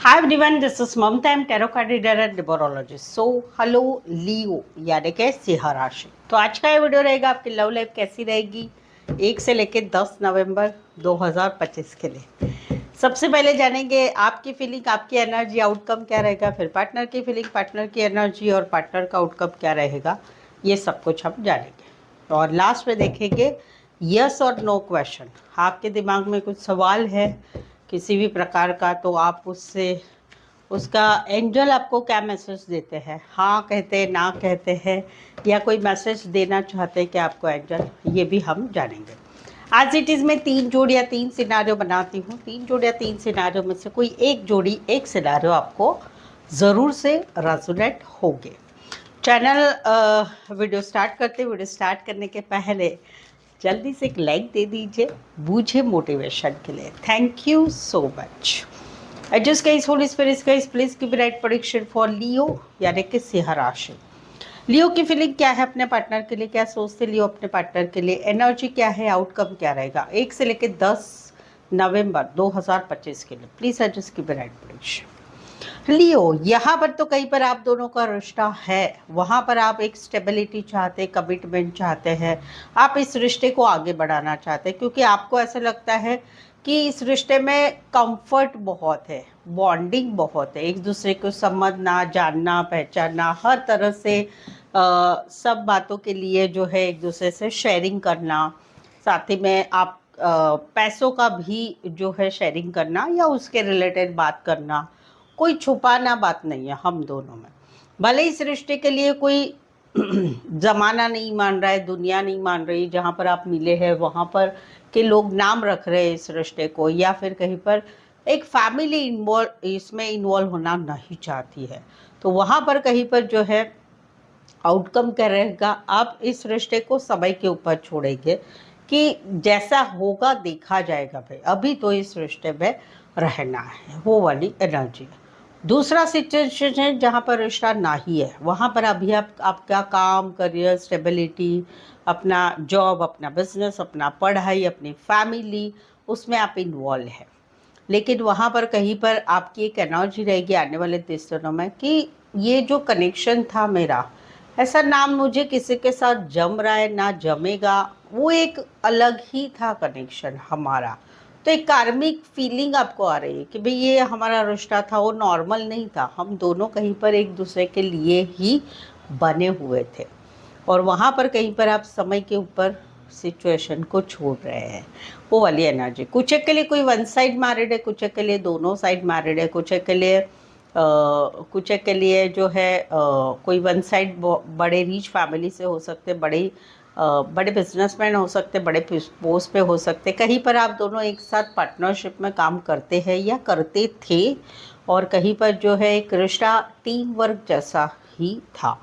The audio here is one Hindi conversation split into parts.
Hi everyone, this is Mamta. I'm tarot card reader and numerologist. So, hello Leo यानी कि सिंह राशि। तो आज का ये वीडियो रहेगा आपकी लव लाइफ कैसी रहेगी 1 से लेके 10 नवंबर 2025 के लिए। सबसे पहले जानेंगे आपकी फीलिंग, आपकी एनर्जी, आउटकम क्या रहेगा, फिर पार्टनर की फीलिंग, पार्टनर की एनर्जी और पार्टनर का आउटकम क्या रहेगा, ये सब कुछ हम जानेंगे। और लास्ट में देखेंगे यस और नो क्वेश्चन। आपके दिमाग में कुछ सवाल है किसी भी प्रकार का, तो आप उसका एंजल आपको क्या मैसेज देते हैं, हाँ कहते हैं, ना कहते हैं, या कोई मैसेज देना चाहते हैं कि आपको एंजल, ये भी हम जानेंगे। आज इट इज़ में 3 जोड़ी या 3 सिनारियो बनाती हूँ। 3 जोड़ी या 3 सिनारियो में से कोई एक जोड़ी, एक सिनारियो आपको ज़रूर से रेजोनेट होंगे। चैनल वीडियो स्टार्ट करने के पहले जल्दी से एक लाइक दे दीजिए मुझे मोटिवेशन के लिए। Thank you so much. I just guys, Holy Spirit guys, please give me right prediction for Leo यानी कि सिंह राशि। लियो की फीलिंग क्या है अपने पार्टनर के लिए, क्या सोचते लियो अपने पार्टनर के लिए, एनर्जी क्या है, आउटकम क्या रहेगा 1 से लेकर 10 नवंबर 2025 के लिए। Please I just give me right prediction. Leo, यहाँ पर तो कहीं पर आप दोनों का रिश्ता है, वहाँ पर आप एक स्टेबिलिटी चाहते हैं, कमिटमेंट चाहते हैं, आप इस रिश्ते को आगे बढ़ाना चाहते हैं, क्योंकि आपको ऐसा लगता है कि इस रिश्ते में कंफर्ट बहुत है, बॉन्डिंग बहुत है, एक दूसरे को समझना, जानना, पहचानना, हर तरह से सब बातों के लिए जो है एक दूसरे से शेयरिंग करना, साथ ही में आप पैसों का भी जो है शेयरिंग करना या उसके रिलेटेड बात करना, कोई छुपाना बात नहीं है हम दोनों में। भले इस रिश्ते के लिए कोई जमाना नहीं मान रहा है, दुनिया नहीं मान रही, जहाँ पर आप मिले हैं वहाँ पर के लोग नाम रख रहे हैं इस रिश्ते को, या फिर कहीं पर एक फैमिली इसमें इन्वॉल्व होना नहीं चाहती है, तो वहाँ पर कहीं पर जो है आउटकम क्या रहेगा, आप इस रिश्ते को समय के ऊपर छोड़ेंगे कि जैसा होगा देखा जाएगा भाई, अभी तो इस रिश्ते में रहना है, वो वाली एनर्जी है। दूसरा सिचुएशन है जहाँ पर रिश्ता ना ही है, वहाँ पर अभी आपका काम, करियर, स्टेबिलिटी, अपना जॉब, अपना बिजनेस, अपना पढ़ाई, अपनी फैमिली, उसमें आप इन्वॉल्व है, लेकिन वहाँ पर कहीं पर आपकी एक एनर्जी रहेगी आने वाले 10 दिनों में कि ये जो कनेक्शन था मेरा, ऐसा ना मुझे किसी के साथ जम रहा है ना जमेगा, वो एक अलग ही था कनेक्शन हमारा। तो एक कार्मिक फीलिंग आपको आ रही है कि भाई ये हमारा रिश्ता था, वो नॉर्मल नहीं था, हम दोनों कहीं पर एक दूसरे के लिए ही बने हुए थे, और वहाँ पर कहीं पर आप समय के ऊपर सिचुएशन को छोड़ रहे हैं, वो वाली एनर्जी। कुछ एक के लिए कोई वन साइड मैरिड है, कुछ एक के लिए दोनों साइड मैरिड है, कुछ एक के लिए कुछ एक के लिए जो है कोई वन साइड बड़े रिच फैमिली से हो सकते, बड़े बिजनेसमैन हो सकते, बड़े पोस्ट पे हो सकते, कहीं पर आप दोनों एक साथ पार्टनरशिप में काम करते हैं या करते थे, और कहीं पर जो है एक रिश्ता टीम वर्क जैसा ही था।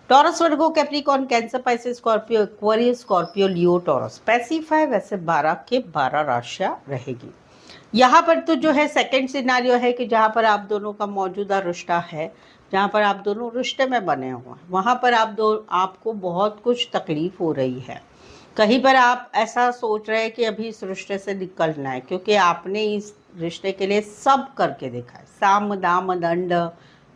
Taurus, Virgo, Capricorn, Cancer, Pisces, Scorpio, Aquarius, Scorpio, Leo, Taurus, specify वैसे 12 के 12 राशियाँ रहेगी। यहाँ पर तो जो है सेकंड सिनारियो है कि जहाँ पर आप दोनों का मौजूदा रिश्ता है, जहाँ पर आप दोनों रिश्ते में बने हुए हैं, वहाँ पर आपको बहुत कुछ तकलीफ हो रही है, कहीं पर आप ऐसा सोच रहे हैं कि अभी इस रिश्ते से निकलना है, क्योंकि आपने इस रिश्ते के लिए सब करके देखा है, साम दाम दंड,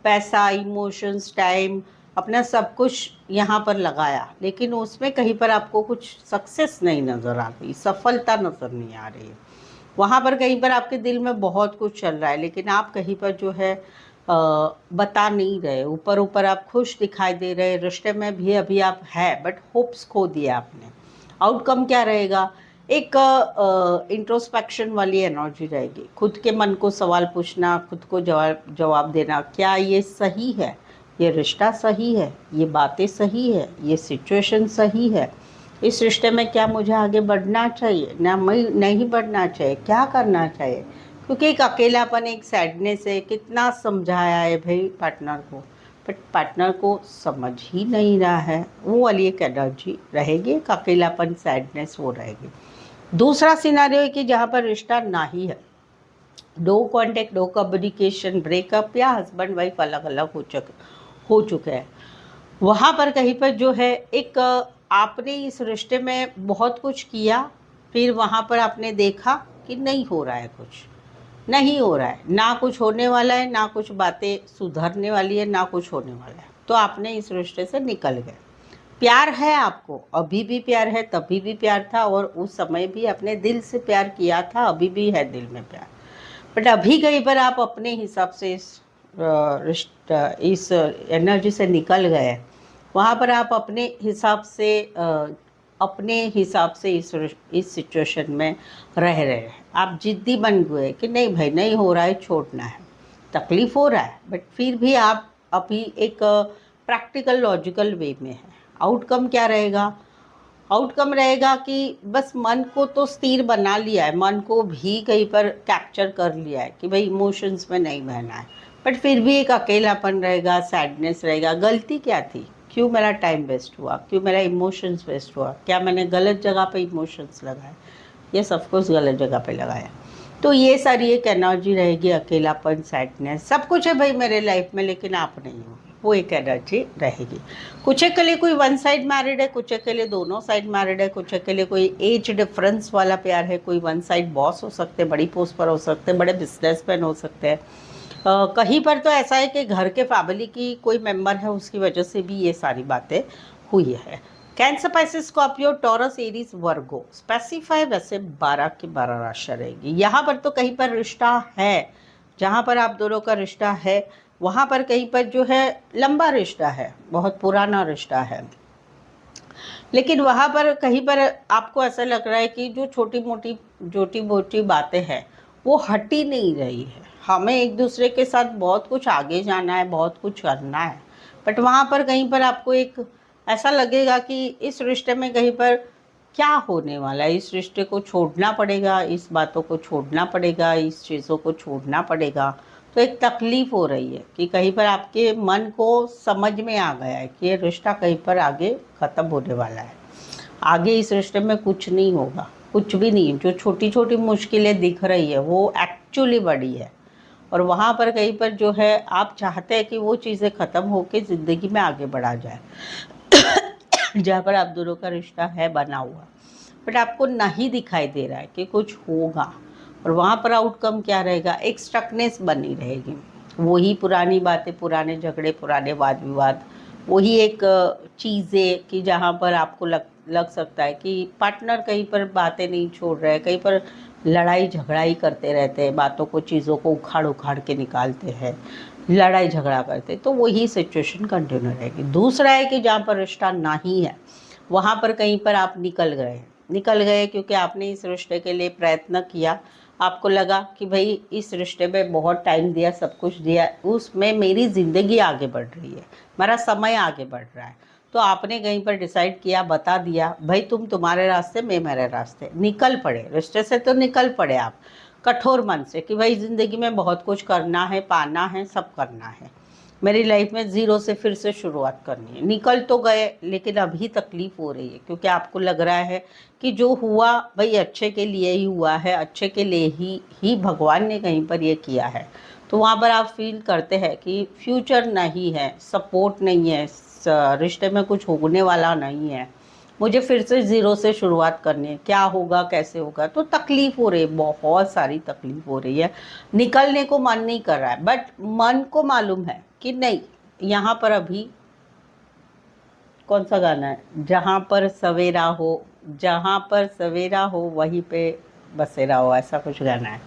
पैसा, इमोशंस, टाइम, अपना सब कुछ यहाँ पर लगाया, लेकिन उसमें कहीं पर आपको कुछ सक्सेस नहीं नज़र आ रही, सफलता नज़र नहीं आ रही है। वहाँ पर कहीं पर आपके दिल में बहुत कुछ चल रहा है, लेकिन आप कहीं पर जो है बता नहीं रहे, ऊपर ऊपर आप खुश दिखाई दे रहे, रिश्ते में भी अभी आप है, बट होप्स खो दिया आपने। आउटकम क्या रहेगा, एक इंट्रोस्पेक्शन वाली एनर्जी रहेगी, खुद के मन को सवाल पूछना, खुद को जवाब देना, क्या ये सही है, ये रिश्ता सही है, ये बातें सही है, ये सिचुएशन सही है, इस रिश्ते में क्या मुझे आगे बढ़ना चाहिए ना, मैं नहीं बढ़ना चाहिए, क्या करना चाहिए, क्योंकि एक अकेलापन, एक सैडनेस है, कितना समझाया है भाई पार्टनर को, बट पार्टनर को समझ ही नहीं रहा है, वो वाली एक एनर्जी रहेगी, एक अकेलापन, सैडनेस वो रहेगी। दूसरा सिनारियो है कि जहाँ पर रिश्ता ना ही है, no contact, no communication, breakup, या हस्बैंड वाइफ अलग अलग हो चुके हैं, वहाँ पर कहीं पर जो है एक आपने इस रिश्ते में बहुत कुछ किया, फिर वहाँ पर आपने देखा कि नहीं हो रहा है कुछ, नहीं हो रहा है, ना कुछ होने वाला है, ना कुछ बातें सुधरने वाली है, ना कुछ होने वाला है, तो आपने इस रिश्ते से निकल गए। प्यार है आपको, अभी भी प्यार है, तभी भी प्यार था, और उस समय भी अपने दिल से प्यार किया था, अभी भी है दिल में प्यार। बट अभी कहीं पर आप अपने हिसाब से इस एनर्जी से निकल गए। वहाँ पर आप अपने हिसाब से इस सिचुएशन में रह रहे हैं। आप जिद्दी बन गए कि नहीं भाई, नहीं हो रहा है, छोड़ना है। तकलीफ हो रहा है, बट फिर भी आप अभी एक प्रैक्टिकल लॉजिकल वे में है। आउटकम क्या रहेगा? आउटकम रहेगा कि बस मन को तो स्थिर बना लिया है, मन को भी कहीं पर कैप्चर कर लिया है कि भाई इमोशंस में नहीं बहना है, बट फिर भी एक अकेलापन रहेगा, सैडनेस रहेगा। गलती क्या थी? क्यों मेरा टाइम वेस्ट हुआ? क्यों मेरा इमोशंस वेस्ट हुआ? क्या मैंने गलत जगह पे इमोशंस लगाए? यस, ऑफकोर्स गलत जगह पे लगाया। तो ये सारी एक एनर्जी रहेगी, अकेलापन, सैडनेस, सब कुछ है भाई मेरे लाइफ में, लेकिन आप नहीं हो, वो एक एनर्जी रहेगी। कुछ के लिए कोई वन साइड मैरिड है, कुछ के लिए दोनों साइड मैरिड है, कुछ के लिए कोई एज डिफरेंस वाला प्यार है, कोई वन साइड बॉस हो सकते हैं, बड़ी पोस्ट पर हो सकते हैं, बड़े बिजनेसमैन हो सकते हैं। कहीं पर तो ऐसा है कि घर के फैमिली की कोई मेंबर है, उसकी वजह से भी ये सारी बातें हुई है। Cancer, Pisces, Scorpio, Taurus, Aries, Virgo, specify वैसे 12 की 12 राशि रहेगी। यहाँ पर तो कहीं पर रिश्ता है, जहाँ पर आप दोनों का रिश्ता है, वहाँ पर कहीं पर जो है लंबा रिश्ता है, बहुत पुराना रिश्ता है, लेकिन वहाँ पर कहीं पर आपको ऐसा लग रहा है कि जो छोटी मोटी बातें हैं वो हट ही नहीं रही है। हमें एक दूसरे के साथ बहुत कुछ आगे जाना है, बहुत कुछ करना है, बट वहाँ पर कहीं पर आपको एक ऐसा लगेगा कि इस रिश्ते में कहीं पर क्या होने वाला है, इस रिश्ते को छोड़ना पड़ेगा, इस बातों को छोड़ना पड़ेगा, इस चीज़ों को छोड़ना पड़ेगा। तो एक तकलीफ़ हो रही है कि कहीं पर आपके मन को समझ में आ गया है कि ये रिश्ता कहीं पर आगे ख़त्म होने वाला है, आगे इस रिश्ते में कुछ नहीं होगा, कुछ भी नहीं। जो छोटी छोटी मुश्किलें दिख रही है वो एक्चुअली बड़ी है, और वहाँ पर कहीं पर जो है आप चाहते हैं कि वो चीज़ें ख़त्म होकर ज़िंदगी में आगे बढ़ा जाए जहाँ पर आप दोनों का रिश्ता है बना हुआ, बट आपको नहीं दिखाई दे रहा है कि कुछ होगा। और वहाँ पर आउटकम क्या रहेगा? एक स्टकनेस बनी रहेगी, वही पुरानी बातें, पुराने झगड़े, पुराने वाद विवाद, वही एक चीज़ें कि जहाँ पर आपको लग सकता है कि पार्टनर कहीं पर बातें नहीं छोड़ रहे हैं, कहीं पर लड़ाई झगड़ाई करते रहते हैं, बातों को, चीज़ों को उखाड़ उखाड़ के निकालते हैं, लड़ाई झगड़ा करते, तो वही सिचुएशन कंटिन्यू रहेगी। दूसरा है कि जहाँ पर रिश्ता नहीं है वहाँ पर कहीं पर आप निकल गए क्योंकि आपने इस रिश्ते के लिए प्रयत्न किया, आपको लगा कि भाई इस रिश्ते में बहुत टाइम दिया, सब कुछ दिया, उसमें मेरी ज़िंदगी आगे बढ़ रही है, मेरा समय आगे बढ़ रहा है, तो आपने कहीं पर डिसाइड किया, बता दिया भाई तुम तुम्हारे रास्ते, मैं मेरे रास्ते, निकल पड़े रिश्ते से, तो निकल पड़े आप कठोर मन से कि भाई ज़िंदगी में बहुत कुछ करना है, पाना है, सब करना है, मेरी लाइफ में ज़ीरो से फिर से शुरुआत करनी है। निकल तो गए, लेकिन अभी तकलीफ़ हो रही है क्योंकि आपको लग रहा है कि जो हुआ भाई अच्छे के लिए ही हुआ है, अच्छे के लिए ही भगवान ने कहीं पर ये किया है। तो वहाँ पर आप फील करते हैं कि फ्यूचर नहीं है, सपोर्ट नहीं है, रिश्ते में कुछ होने वाला नहीं है, मुझे फिर से ज़ीरो से शुरुआत करनी है, क्या होगा, कैसे होगा। तो तकलीफ़ हो रही है, बहुत सारी तकलीफ़ हो रही है, निकलने को मन नहीं कर रहा है, बट मन को मालूम है कि नहीं, यहाँ पर अभी कौन सा गाना है, जहाँ पर सवेरा हो, जहाँ पर सवेरा हो वहीं पे बसेरा हो, ऐसा कुछ गाना है।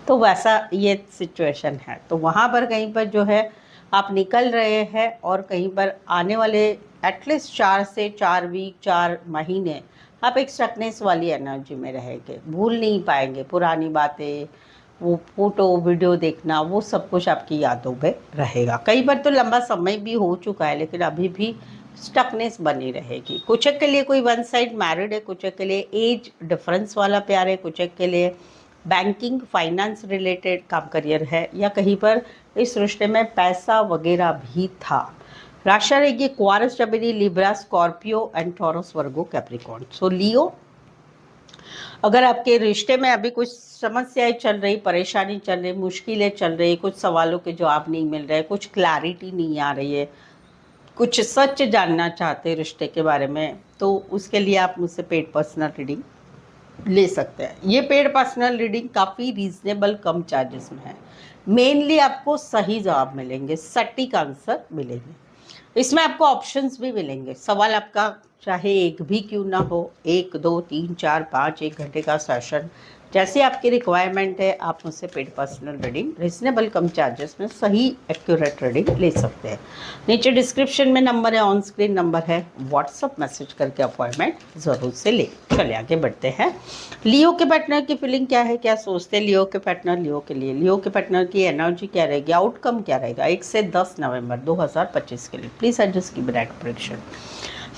तो वैसा ये सिचुएशन है। तो वहाँ पर कहीं पर जो है आप निकल रहे हैं, और कहीं पर आने वाले एटलीस्ट 4 से 4 वीक, 4 महीने आप एक स्टकनेस वाली एनर्जी में रहेंगे, भूल नहीं पाएंगे पुरानी बातें, वो फोटो वीडियो देखना, वो सब कुछ आपकी यादों में रहेगा। कई बार तो लंबा समय भी हो चुका है, लेकिन अभी भी स्टकनेस बनी रहेगी। कुछ के लिए कोई वन साइड मैरिड है, कुछ के लिए एज डिफरेंस वाला प्यार है, कुछ के लिए बैंकिंग फाइनेंस रिलेटेड काम करियर है, या कहीं पर इस रिश्ते में पैसा वगैरह भी था। राशि रहेगी Aquarius, Gemini, Libra, Scorpio and Taurus, Virgo, Capricorn. So Leo, अगर आपके रिश्ते में अभी कुछ समस्याएं चल रही, परेशानी चल रही, मुश्किलें चल रही, कुछ सवालों के जवाब नहीं मिल रहे, कुछ क्लैरिटी नहीं आ रही है, कुछ सच जानना चाहते हैं रिश्ते के बारे में, तो उसके लिए आप मुझसे पेड पर्सनल रीडिंग ले सकते हैं। ये पेड पर्सनल रीडिंग काफ़ी रीजनेबल कम चार्जेस में है। मेनली आपको सही जवाब मिलेंगे, सटीक आंसर मिलेंगे। इसमें आपको ऑप्शंस भी मिलेंगे। सवाल आपका चाहे एक भी क्यों ना हो, 1 2 3 4 5, 1 घंटे का सेशन, जैसे आपकी रिक्वायरमेंट है आप मुझसे पेड पर्सनल रीडिंग रिजनेबल कम चार्जेस में सही एक्यूरेट रीडिंग ले सकते हैं। नीचे डिस्क्रिप्शन में नंबर है, ऑन स्क्रीन नंबर है, व्हाट्सअप मैसेज करके अपॉइंटमेंट ज़रूर से ले। चलिए आगे बढ़ते हैं। लियो के पार्टनर की फीलिंग क्या है, क्या सोचते हैं लियो के पार्टनर लियो के लिए? लियो के पार्टनर की एनर्जी क्या रहेगी, आउटकम क्या रहेगा 1 से 10 नवंबर 2025 के लिए? प्लीज़ एडजस्ट की ब्राइट प्रेडिक्शन।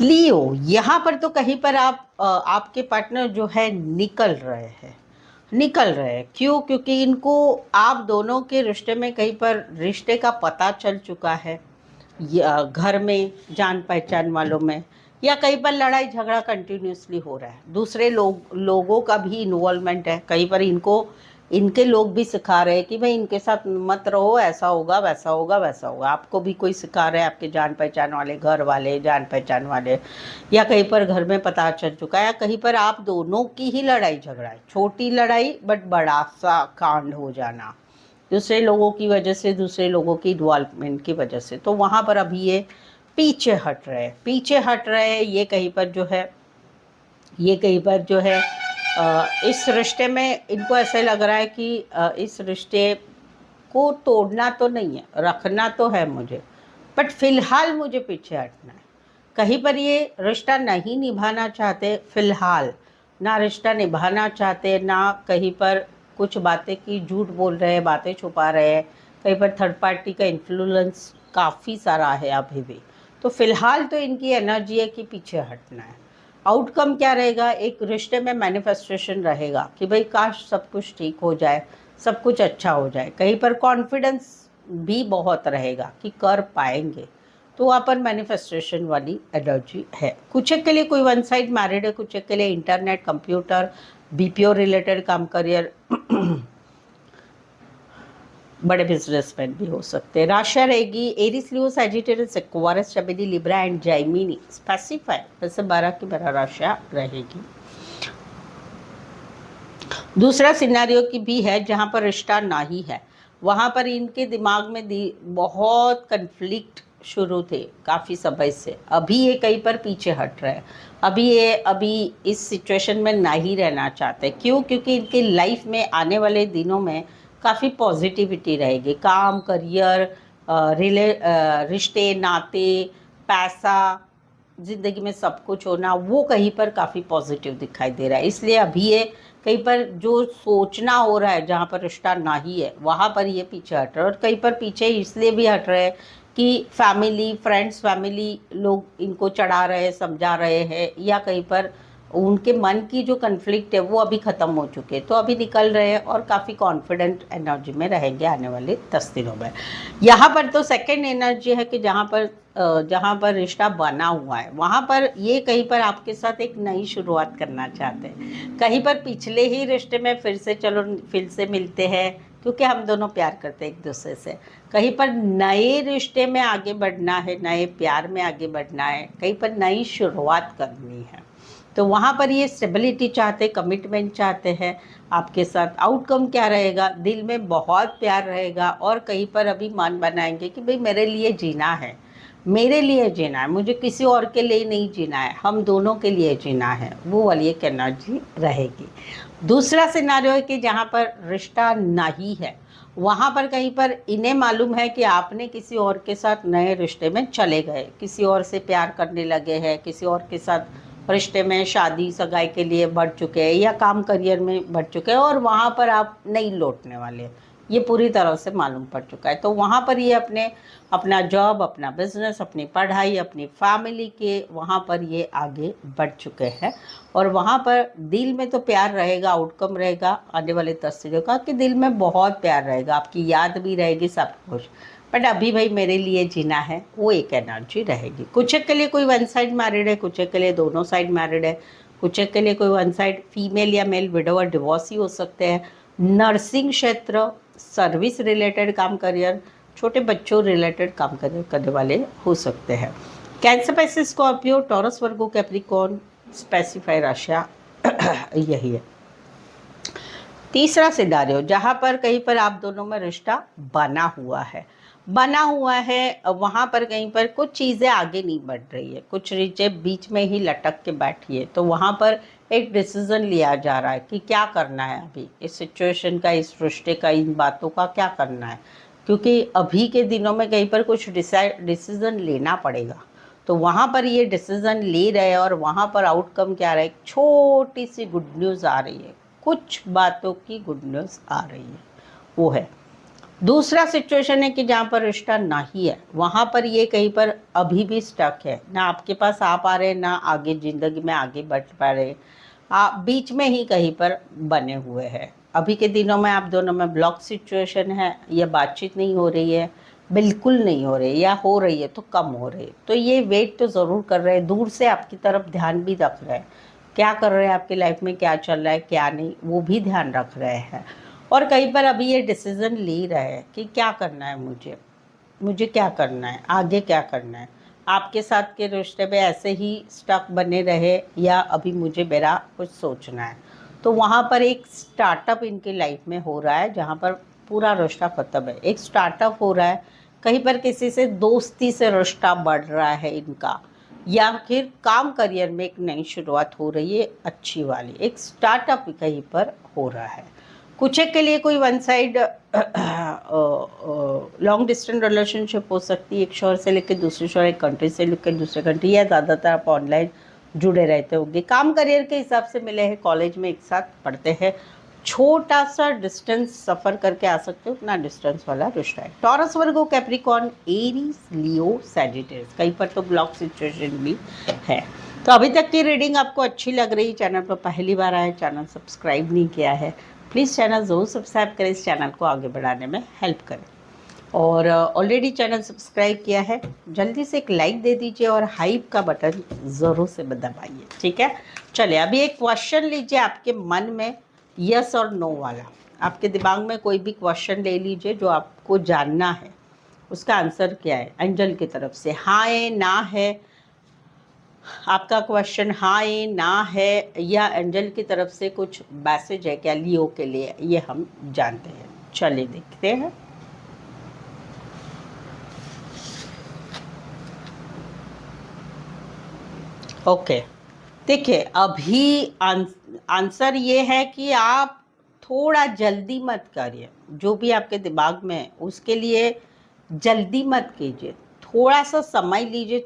लियो, यहाँ पर तो कहीं पर आपके पार्टनर जो है निकल रहे हैं। क्यों? क्योंकि इनको आप दोनों के रिश्ते में कहीं पर रिश्ते का पता चल चुका है, या घर में जान पहचान वालों में, या कहीं पर लड़ाई झगड़ा कंटिन्यूसली हो रहा है। दूसरे लोगों का भी इन्वॉल्वमेंट है। कहीं पर इनके लोग भी सिखा रहे हैं कि भाई इनके साथ मत रहो, ऐसा होगा वैसा होगा वैसा होगा। आपको भी कोई सिखा रहा है, आपके जान पहचान वाले, घर वाले, जान पहचान वाले, या कहीं पर घर में पता चल चुका है, या कहीं पर आप दोनों की ही लड़ाई झगड़ा है, छोटी लड़ाई बट बड़ा सा कांड हो जाना दूसरे लोगों की वजह से, दूसरे लोगों की इन्वॉल्वमेंट की वजह से। तो वहाँ पर अभी ये पीछे हट रहे हैं। ये कहीं पर जो है इस रिश्ते में इनको ऐसे लग रहा है कि इस रिश्ते को तोड़ना तो नहीं है, रखना तो है मुझे, बट फिलहाल मुझे पीछे हटना है। कहीं पर ये रिश्ता नहीं निभाना चाहते, फिलहाल ना रिश्ता निभाना चाहते, ना कहीं पर कुछ बातें की झूठ बोल रहे हैं, बातें छुपा रहे हैं। कहीं पर थर्ड पार्टी का इन्फ्लुएंस काफ़ी सारा है अभी भी। तो फिलहाल तो इनकी एनर्जी है कि पीछे हटना है। आउटकम क्या रहेगा, एक रिश्ते में मैनिफेस्टेशन रहेगा कि भाई काश सब कुछ ठीक हो जाए, सब कुछ अच्छा हो जाए। कहीं पर कॉन्फिडेंस भी बहुत रहेगा कि कर पाएंगे। तो वहाँ पर मैनिफेस्टेशन वाली एनर्जी है। कुछ एक के लिए कोई वन साइड मैरिड है, कुछ एक के लिए इंटरनेट, कंप्यूटर, बीपीओ रिलेटेड काम, करियर, बड़े बिजनेसमैन भी हो सकते हैं। राशि रहेगी एरिस, लियो, सैजिटेरियस, एक्वारिस, जमिनी, लिब्रा एंड जाइमिनी। स्पेसिफाई वैसे 12 की 12 राशियाँ रहेगी। दूसरा सिनेरियो की भी है जहाँ पर रिश्ता नहीं है, वहाँ पर इनके दिमाग में बहुत कन्फ्लिक्ट शुरू थे काफ़ी समय से। अभी ये कहीं पर पीछे हट रहे हैं। अभी इस सिचुएशन में नहीं रहना चाहते। क्यों? क्योंकि इनकी लाइफ में आने वाले दिनों में काफ़ी पॉजिटिविटी रहेगी। काम, करियर, रिश्ते, नाते, पैसा, ज़िंदगी में सब कुछ होना, वो कहीं पर काफ़ी पॉजिटिव दिखाई दे रहा है। इसलिए अभी ये कहीं पर जो सोचना हो रहा है जहाँ पर रिश्ता नहीं है, वहाँ पर ये पीछे हट रहे हैं। और कहीं पर पीछे इसलिए भी हट रहे हैं कि फैमिली, फ्रेंड्स, फैमिली लोग इनको चढ़ा रहे हैं, समझा रहे हैं, या कहीं पर उनके मन की जो कन्फ्लिक्ट है वो अभी ख़त्म हो चुके हैं। तो अभी निकल रहे हैं और काफ़ी कॉन्फिडेंट एनर्जी में रहेंगे आने वाले 10 दिनों में। यहाँ पर तो सेकेंड एनर्जी है कि जहाँ पर रिश्ता बना हुआ है, वहाँ पर ये कहीं पर आपके साथ एक नई शुरुआत करना चाहते हैं। कहीं पर पिछले ही रिश्ते में फिर से मिलते हैं, क्योंकि हम दोनों प्यार करते हैं एक दूसरे से। कहीं पर नए रिश्ते में आगे बढ़ना है, नए प्यार में आगे बढ़ना है, कहीं पर नई शुरुआत करनी है। तो वहाँ पर ये स्टेबिलिटी चाहते, कमिटमेंट चाहते हैं आपके साथ। आउटकम क्या रहेगा, दिल में बहुत प्यार रहेगा, और कहीं पर अभी मन बनाएंगे कि भाई मेरे लिए जीना है, मुझे किसी और के लिए नहीं जीना है, हम दोनों के लिए जीना है। वो वाली एक एनर्जी रहेगी। दूसरा सिनारियो है कि जहाँ पर रिश्ता नहीं है, वहाँ पर कहीं पर इन्हें मालूम है कि आपने किसी और के साथ नए रिश्ते में चले गए, किसी और से प्यार करने लगे हैं, किसी और के साथ रिश्ते में शादी सगाई के लिए बढ़ चुके हैं, या काम करियर में बढ़ चुके हैं, और वहाँ पर आप नहीं लौटने वाले, ये पूरी तरह से मालूम पड़ चुका है। तो वहाँ पर ये अपना जॉब, अपना बिजनेस, अपनी पढ़ाई, अपनी फैमिली के वहाँ पर ये आगे बढ़ चुके हैं। और वहाँ पर दिल में तो प्यार रहेगा, आउटकम रहेगा आने वाले 10 दिनों का कि दिल में बहुत प्यार रहेगा, आपकी याद भी रहेगी, सब कुछ। बट अभी भाई मेरे लिए जीना है, वो एक एनर्जी रहेगी। कुछ एक के लिए कोई वन साइड मैरिड है, कुछ एक के लिए दोनों साइड मैरिड है, कुछ एक के लिए कोई वन साइड फीमेल या मेल विडोवर डिवोर्सी हो सकते हैं। नर्सिंग क्षेत्र, सर्विस रिलेटेड काम, करियर, छोटे बच्चों रिलेटेड काम करने वाले हो सकते हैं। कैंसर, पैसे, Scorpio, taurus, Virgo, Capricorn. Specify राशियाँ यही है। तीसरा सिनारियो जहाँ पर कहीं पर आप दोनों में रिश्ता बना हुआ है, वहाँ पर कहीं पर कुछ चीज़ें आगे नहीं बढ़ रही है, कुछ चीज़ें बीच में ही लटक के बैठी है, तो वहाँ पर एक डिसीज़न लिया जा रहा है कि क्या करना है अभी इस सिचुएशन का, इस रिश्ते का, इन बातों का क्या करना है, क्योंकि अभी के दिनों में कहीं पर कुछ डिसीज़न लेना पड़ेगा। तो वहाँ पर ये डिसीज़न ले रहे हैं और वहाँ पर आउटकम क्या रहा है, एक छोटी सी गुड न्यूज़ आ रही है, कुछ बातों की गुड न्यूज़ आ रही है, वो है। दूसरा सिचुएशन है कि जहाँ पर रिश्ता नहीं है, वहाँ पर ये कहीं पर अभी भी स्टक है, ना आपके पास आ पा रहे, ना आगे ज़िंदगी में आगे बढ़ पा रहे, आप बीच में ही कहीं पर बने हुए हैं। अभी के दिनों में आप दोनों में ब्लॉक सिचुएशन है, या बातचीत नहीं हो रही है, बिल्कुल नहीं हो रही, या हो रही है तो कम हो रही है। तो ये वेट तो ज़रूर कर रहे हैं, दूर से आपकी तरफ ध्यान भी रख रहे हैं, क्या कर रहे हैं आपकी लाइफ में, क्या चल रहा है क्या नहीं, वो भी ध्यान रख रहे हैं। और कहीं पर अभी ये डिसीज़न ले रहे हैं कि क्या करना है, मुझे क्या करना है, आगे क्या करना है, आपके साथ के रिश्ते में ऐसे ही स्टक बने रहे या अभी मुझे मेरा कुछ सोचना है। तो वहाँ पर एक स्टार्टअप इनकी लाइफ में हो रहा है, जहाँ पर पूरा रिश्ता ख़त्म है, एक स्टार्टअप हो रहा है, कहीं पर किसी से दोस्ती से रिश्ता बढ़ रहा है इनका, या फिर काम करियर में एक नई शुरुआत हो रही है अच्छी वाली, एक स्टार्टअप कहीं पर हो रहा है। कुछ एक के लिए कोई one side long distance relationship हो सकती है, एक शहर से लेकर दूसरे शहर, एक कंट्री से लेकर दूसरे कंट्री, या ज़्यादातर आप ऑनलाइन जुड़े रहते होंगे, काम करियर के हिसाब से मिले हैं, कॉलेज में एक साथ पढ़ते हैं, छोटा सा डिस्टेंस सफ़र करके आ सकते हो, उतना डिस्टेंस वाला रिश्ता है। टॉरस, वर्गो, कैप्रिकॉर्न, एरीज, लियो, सैजिटेरियस, कहीं पर तो ब्लॉक सिचुएशन भी है। तो अभी तक की रीडिंग आपको अच्छी लग रही, चैनल पर पहली बार आए, चैनल सब्सक्राइब नहीं किया है, प्लीज़ चैनल ज़रूर सब्सक्राइब करें, इस चैनल को आगे बढ़ाने में हेल्प करें। और ऑलरेडी चैनल सब्सक्राइब किया है, जल्दी से एक लाइक दे दीजिए और हाइप का बटन ज़रूर से दबाइए, ठीक है। चलिए अभी एक क्वेश्चन लीजिए आपके मन में, यस और नो वाला, आपके दिमाग में कोई भी क्वेश्चन ले लीजिए जो आपको जानना है, उसका आंसर क्या है एंजल की तरफ से, हाँ है ना है, आपका क्वेश्चन हाँ है ना है, या एंजल की तरफ से कुछ मैसेज है क्या लियो के लिए, ये हम जानते हैं। चलिए देखते हैं। ओके, देखिए अभी आंसर ये है कि आप थोड़ा जल्दी मत करिए, जो भी आपके दिमाग में है उसके लिए जल्दी मत कीजिए, थोड़ा सा समय लीजिए,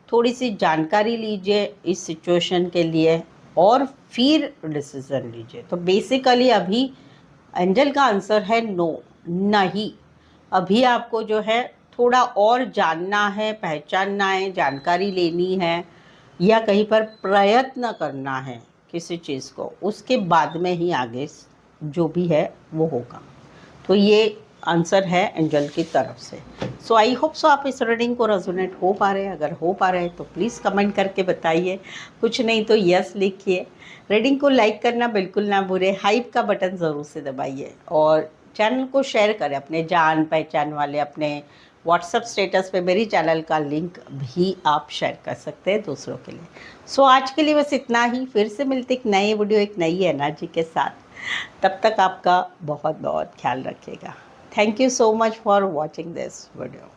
थोड़ी सी जानकारी लीजिए इस सिचुएशन के लिए, और फिर डिसीज़न लीजिए। तो बेसिकली अभी एंजल का आंसर है नो, नहीं। अभी आपको जो है थोड़ा और जानना है, पहचानना है, जानकारी लेनी है, या कहीं पर प्रयत्न करना है किसी चीज़ को, उसके बाद में ही आगे जो भी है वो होगा। तो ये आंसर है एंजल की तरफ से। सो आई होप सो आप इस रीडिंग को रेजोनेट हो पा रहे हैं, अगर हो पा रहे हैं तो प्लीज़ कमेंट करके बताइए, कुछ नहीं तो यस लिखिए। रीडिंग को लाइक करना बिल्कुल ना भूलें, हाइप का बटन ज़रूर से दबाइए, और चैनल को शेयर करें अपने जान पहचान वाले, अपने व्हाट्सएप स्टेटस पे मेरी चैनल का लिंक भी आप शेयर कर सकते हैं दूसरों के लिए। सो आज के लिए बस इतना ही, फिर से मिलते एक नए वीडियो एक नई एनर्जी के साथ, तब तक आपका बहुत बहुत ख्याल रखिएगा। Thank you so much for watching this video.